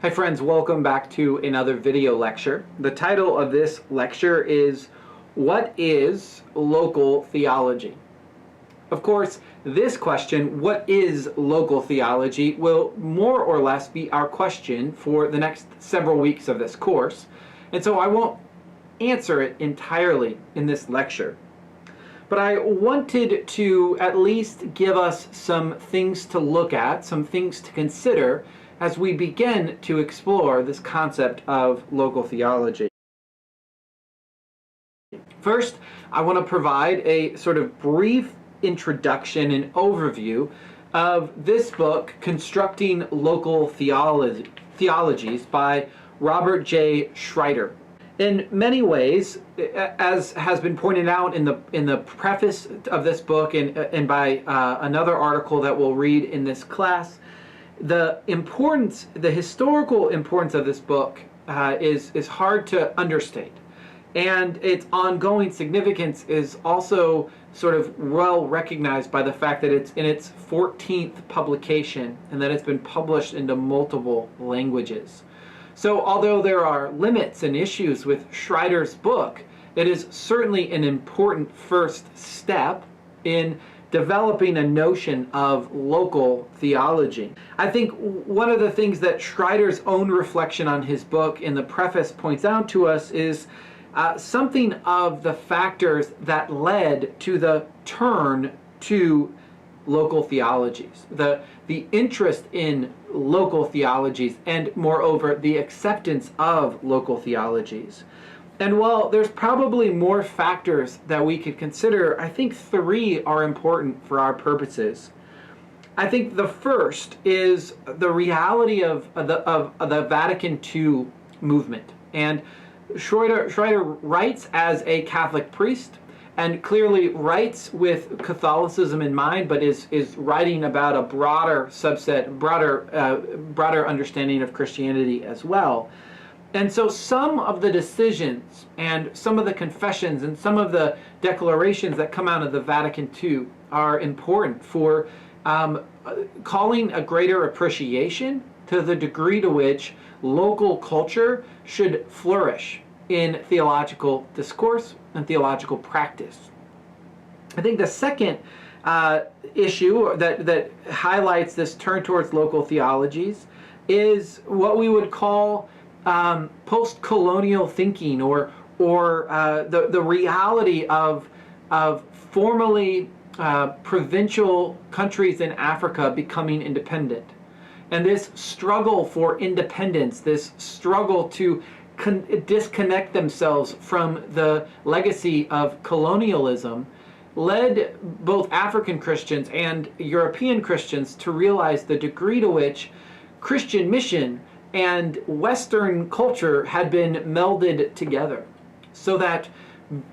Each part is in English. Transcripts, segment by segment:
Hi friends, welcome back to another video lecture. The title of this lecture is, What is Local Theology? Of course, this question, what is local theology, will more or less be our question for the next several weeks of this course, and so I won't answer it entirely in this lecture. But I wanted to at least give us some things to look at, some things to consider as we begin to explore this concept of local theology. First, I want to provide a sort of brief introduction and overview of this book, Constructing Local Theologies by Robert J. Schreiter. In many ways, as has been pointed out in the preface of this book and by another article that we'll read in this class, the historical importance of this book is hard to understate. And its ongoing significance is also sort of well recognized by the fact that it's in its 14th publication and that it's been published into multiple languages. So although there are limits and issues with Schreiter's book, it is certainly an important first step in developing a notion of local theology. I think one of the things that Schreiter's own reflection on his book in the preface points out to us is something of the factors that led to the turn to local theologies, the interest in local theologies, and moreover the acceptance of local theologies. And while there's probably more factors that we could consider, I think three are important for our purposes. I think the first is the reality of the Vatican II movement. And Schreiter writes as a Catholic priest, and clearly writes with Catholicism in mind, but is writing about a broader subset, broader understanding of Christianity as well. And so some of the decisions and some of the confessions and some of the declarations that come out of the Vatican II are important for calling a greater appreciation to the degree to which local culture should flourish in theological discourse and theological practice. I think the second issue that highlights this turn towards local theologies is what we would call post-colonial thinking, or the reality of formerly provincial countries in Africa becoming independent. And this struggle for independence, this struggle to disconnect themselves from the legacy of colonialism, led both African Christians and European Christians to realize the degree to which Christian mission and Western culture had been melded together, so that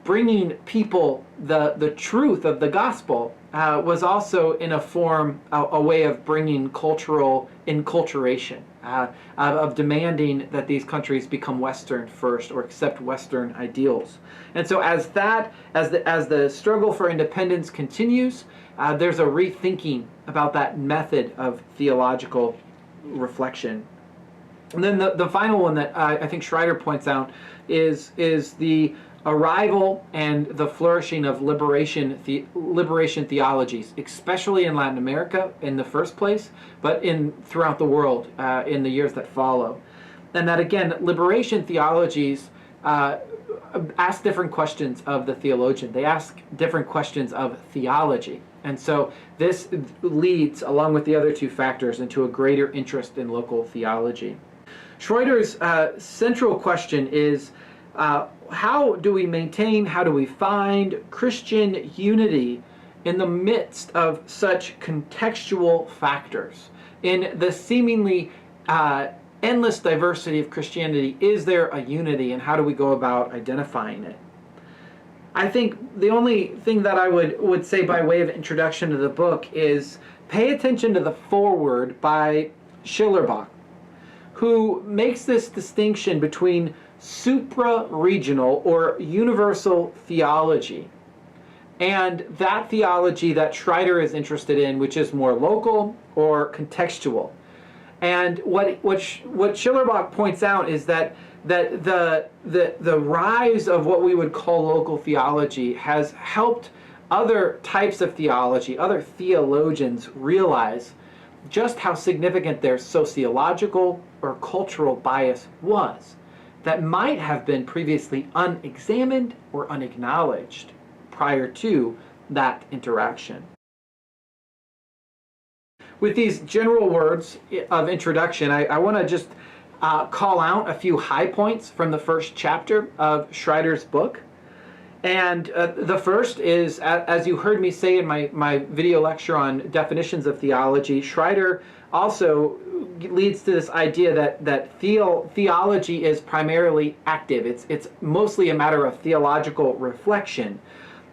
bringing people the truth of the gospel was also in a form, a way of bringing cultural enculturation, of demanding that these countries become Western first or accept Western ideals. And so as the struggle for independence continues, there's a rethinking about that method of theological reflection. And then the final one that I think Schreiter points out is the arrival and the flourishing of liberation theologies, especially in Latin America in the first place, but throughout the world in the years that follow. And that again, liberation theologies ask different questions of the theologian. They ask different questions of theology. And so this leads, along with the other two factors, into a greater interest in local theology. Schreiter's central question is, how do we maintain, how do we find Christian unity in the midst of such contextual factors? In the seemingly endless diversity of Christianity, is there a unity, and how do we go about identifying it? I think the only thing that I would say by way of introduction to the book is pay attention to the foreword by Schillerbach, who makes this distinction between supra-regional or universal theology and that theology that Schreiter is interested in, which is more local or contextual. And what Schillerbach points out is that the rise of what we would call local theology has helped other types of theology, other theologians, realize just how significant their sociological or cultural bias was that might have been previously unexamined or unacknowledged prior to that interaction. With these general words of introduction, I want to just call out a few high points from the first chapter of Schreiter's book. And the first is, as you heard me say in my video lecture on definitions of theology, Schreiter also leads to this idea that theology is primarily active. It's mostly a matter of theological reflection.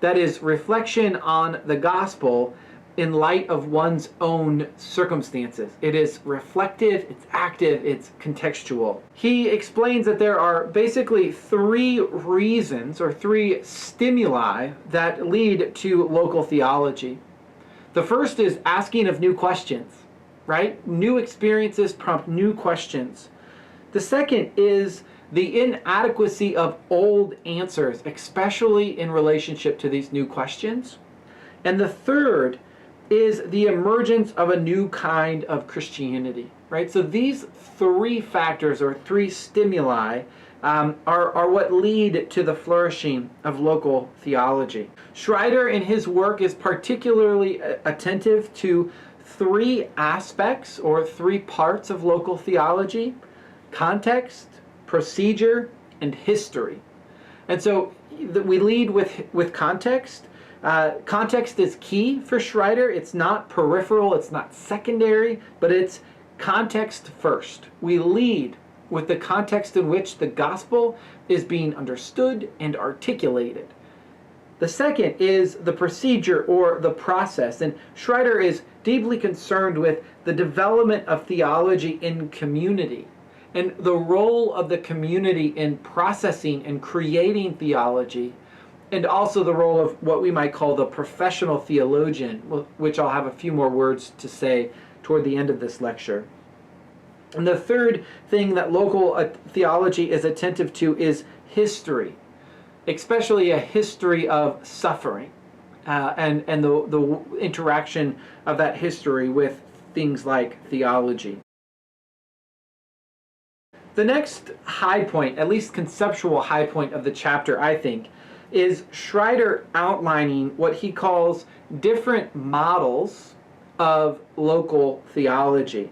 That is, reflection on the gospel in light of one's own circumstances. It is reflective, it's active, it's contextual. He explains that there are basically three reasons or three stimuli that lead to local theology. The first is asking of new questions, right? New experiences prompt new questions. The second is the inadequacy of old answers, especially in relationship to these new questions. And the third is the emergence of a new kind of Christianity, right? So these three factors or three stimuli are what lead to the flourishing of local theology. Schreiter in his work is particularly attentive to three aspects or three parts of local theology: context, procedure, and history. And so we lead with context. Context is key for Schreiter. It's not peripheral, it's not secondary, but it's context first. We lead with the context in which the gospel is being understood and articulated. The second is the procedure or the process, and Schreiter is deeply concerned with the development of theology in community and the role of the community in processing and creating theology, and also the role of what we might call the professional theologian, which I'll have a few more words to say toward the end of this lecture. And the third thing that local theology is attentive to is history, especially a history of suffering and the interaction of that history with things like theology. The next high point, at least conceptual high point of the chapter, I think, is Schreiter outlining what he calls different models of local theology.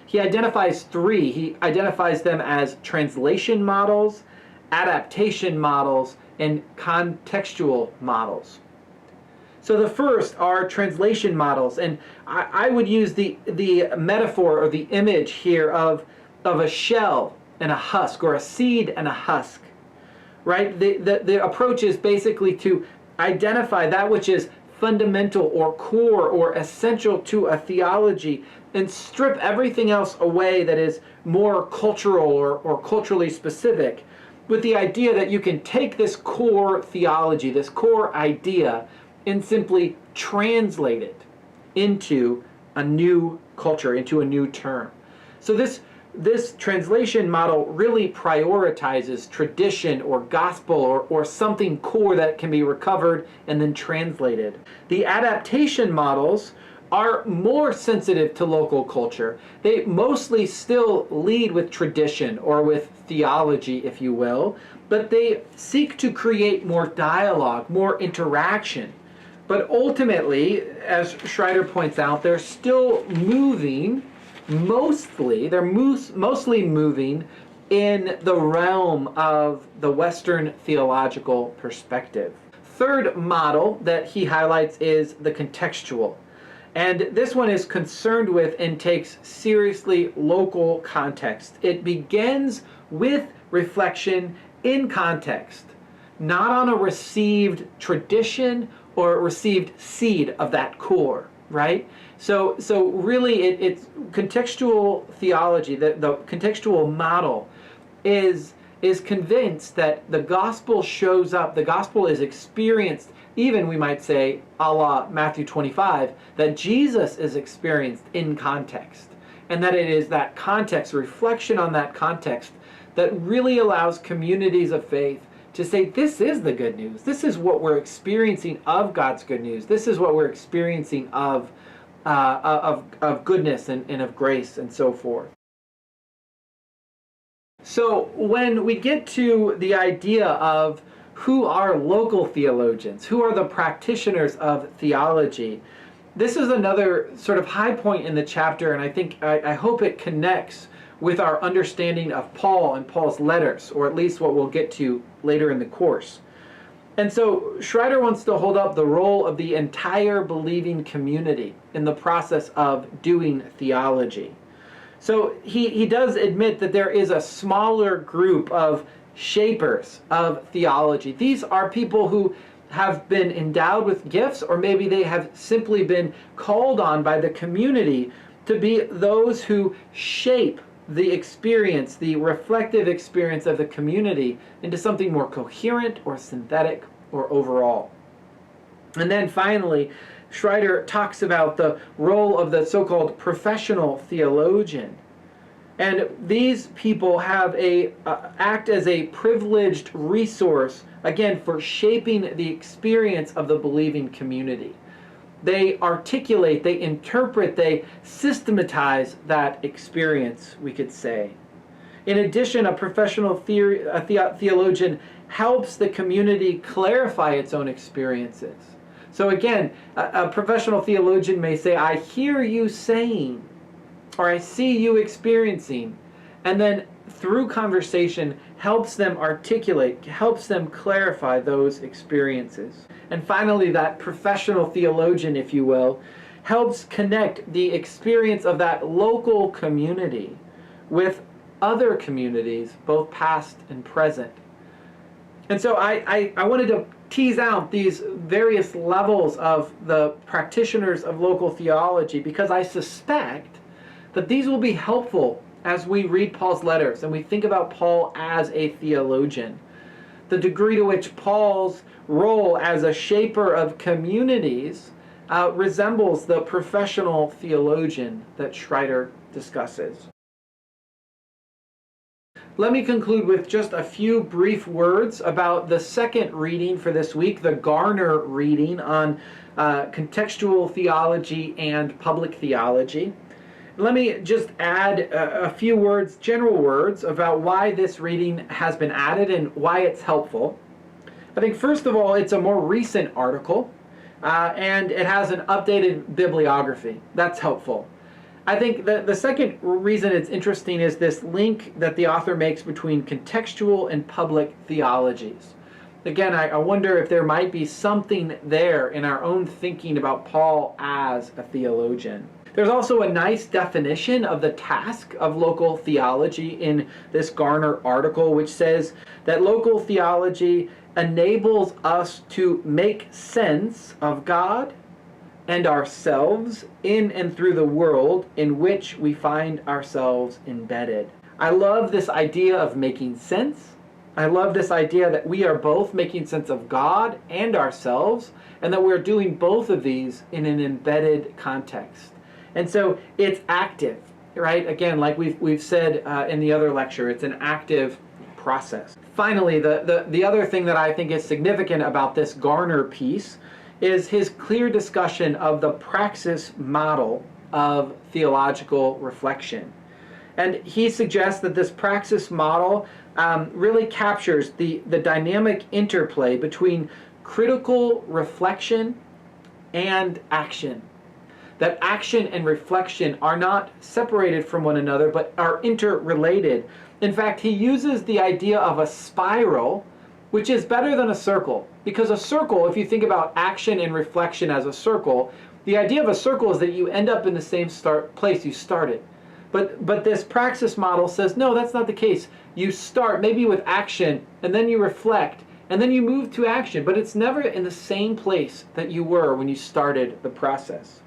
He identifies three. He identifies them as translation models, adaptation models, and contextual models. So the first are translation models, and I would use the metaphor or the image here of a shell and a husk, or a seed and a husk. Right? The approach is basically to identify that which is fundamental or core or essential to a theology and strip everything else away that is more cultural or culturally specific, with the idea that you can take this core theology, this core idea, and simply translate it into a new culture, into a new term. So this translation model really prioritizes tradition or gospel or something core that can be recovered and then translated. The adaptation models are more sensitive to local culture. They mostly still lead with tradition or with theology, if you will, but they seek to create more dialogue, more interaction. But ultimately, as Schreiter points out, they're still moving mostly moving in the realm of the Western theological perspective. Third model that he highlights is the contextual. And this one is concerned with and takes seriously local context. It begins with reflection in context, not on a received tradition or received seed of that core, right? So really it's contextual theology, the contextual model is convinced that the gospel shows up, the gospel is experienced, even we might say, a la Matthew 25, that Jesus is experienced in context. and that it is that context, reflection on that context, that really allows communities of faith to say, this is the good news. This is what we're experiencing of God's good news. This is what we're experiencing of goodness and of grace and so forth. So when we get to the idea of who are local theologians, who are the practitioners of theology, this is another sort of high point in the chapter, and I hope it connects with our understanding of Paul and Paul's letters, or at least what we'll get to later in the course. And so Schreiter wants to hold up the role of the entire believing community in the process of doing theology. So he does admit that there is a smaller group of shapers of theology. These are people who have been endowed with gifts, or maybe they have simply been called on by the community to be those who shape the experience, the reflective experience of the community into something more coherent or synthetic or overall. And then finally, Schreiter talks about the role of the so-called professional theologian. And these people have act as a privileged resource, again, for shaping the experience of the believing community. They articulate, they interpret, they systematize that experience, we could say. In addition, a professional theologian helps the community clarify its own experiences. So again, a professional theologian may say, I hear you saying, or I see you experiencing, and then through conversation helps them articulate, helps them clarify those experiences. And finally, that professional theologian, if you will, helps connect the experience of that local community with other communities, both past and present. And so I wanted to tease out these various levels of the practitioners of local theology, because I suspect that these will be helpful as we read Paul's letters and we think about Paul as a theologian. The degree to which Paul's role as a shaper of communities resembles the professional theologian that Schreiter discusses. Let me conclude with just a few brief words about the second reading for this week, the Garner reading on contextual theology and public theology. Let me just add a few words, general words, about why this reading has been added and why it's helpful. I think, first of all, it's a more recent article, and it has an updated bibliography. That's helpful. I think the second reason it's interesting is this link that the author makes between contextual and public theologies. Again, I wonder if there might be something there in our own thinking about Paul as a theologian. There's also a nice definition of the task of local theology in this Garner article, which says that local theology enables us to make sense of God and ourselves in and through the world in which we find ourselves embedded. I love this idea of making sense. I love this idea that we are both making sense of God and ourselves, and that we're doing both of these in an embedded context. And so it's active, right? Again, like we've said in the other lecture, it's an active process. Finally, the other thing that I think is significant about this Garner piece is his clear discussion of the praxis model of theological reflection. And he suggests that this praxis model really captures the dynamic interplay between critical reflection and action. That action and reflection are not separated from one another, but are interrelated. In fact, he uses the idea of a spiral, which is better than a circle. Because a circle, if you think about action and reflection as a circle, the idea of a circle is that you end up in the same place you started. But this praxis model says, no, that's not the case. You start maybe with action, and then you reflect, and then you move to action. But it's never in the same place that you were when you started the process.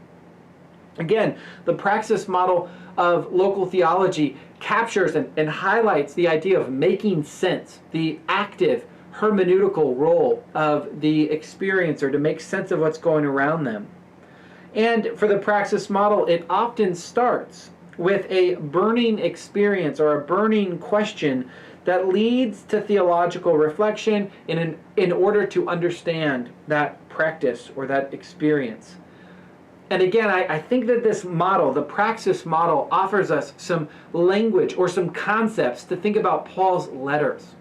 Again, the praxis model of local theology captures and highlights the idea of making sense, the active hermeneutical role of the experiencer to make sense of what's going around them. And for the praxis model, it often starts with a burning experience or a burning question that leads to theological reflection in order to understand that practice or that experience. And again, I think that this model, the praxis model, offers us some language or some concepts to think about Paul's letters.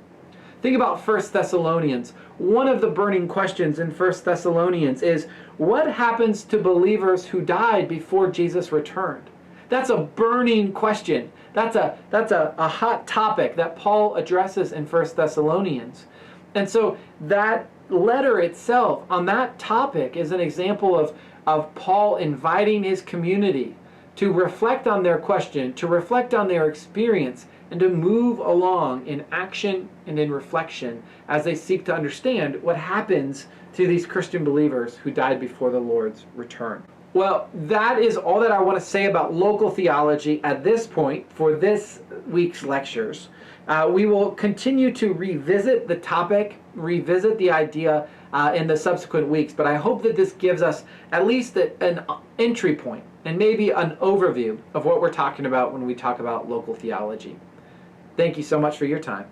Think about 1 Thessalonians. One of the burning questions in 1 Thessalonians is, what happens to believers who died before Jesus returned? That's a burning question. That's a hot topic that Paul addresses in 1 Thessalonians. And so that letter itself on that topic is an example of Paul inviting his community to reflect on their question, to reflect on their experience, and to move along in action and in reflection as they seek to understand what happens to these Christian believers who died before the Lord's return. Well, that is all that I want to say about local theology at this point for this week's lectures. We will continue to revisit the topic, revisit the idea in the subsequent weeks, but I hope that this gives us at least an entry point and maybe an overview of what we're talking about when we talk about local theology. Thank you so much for your time.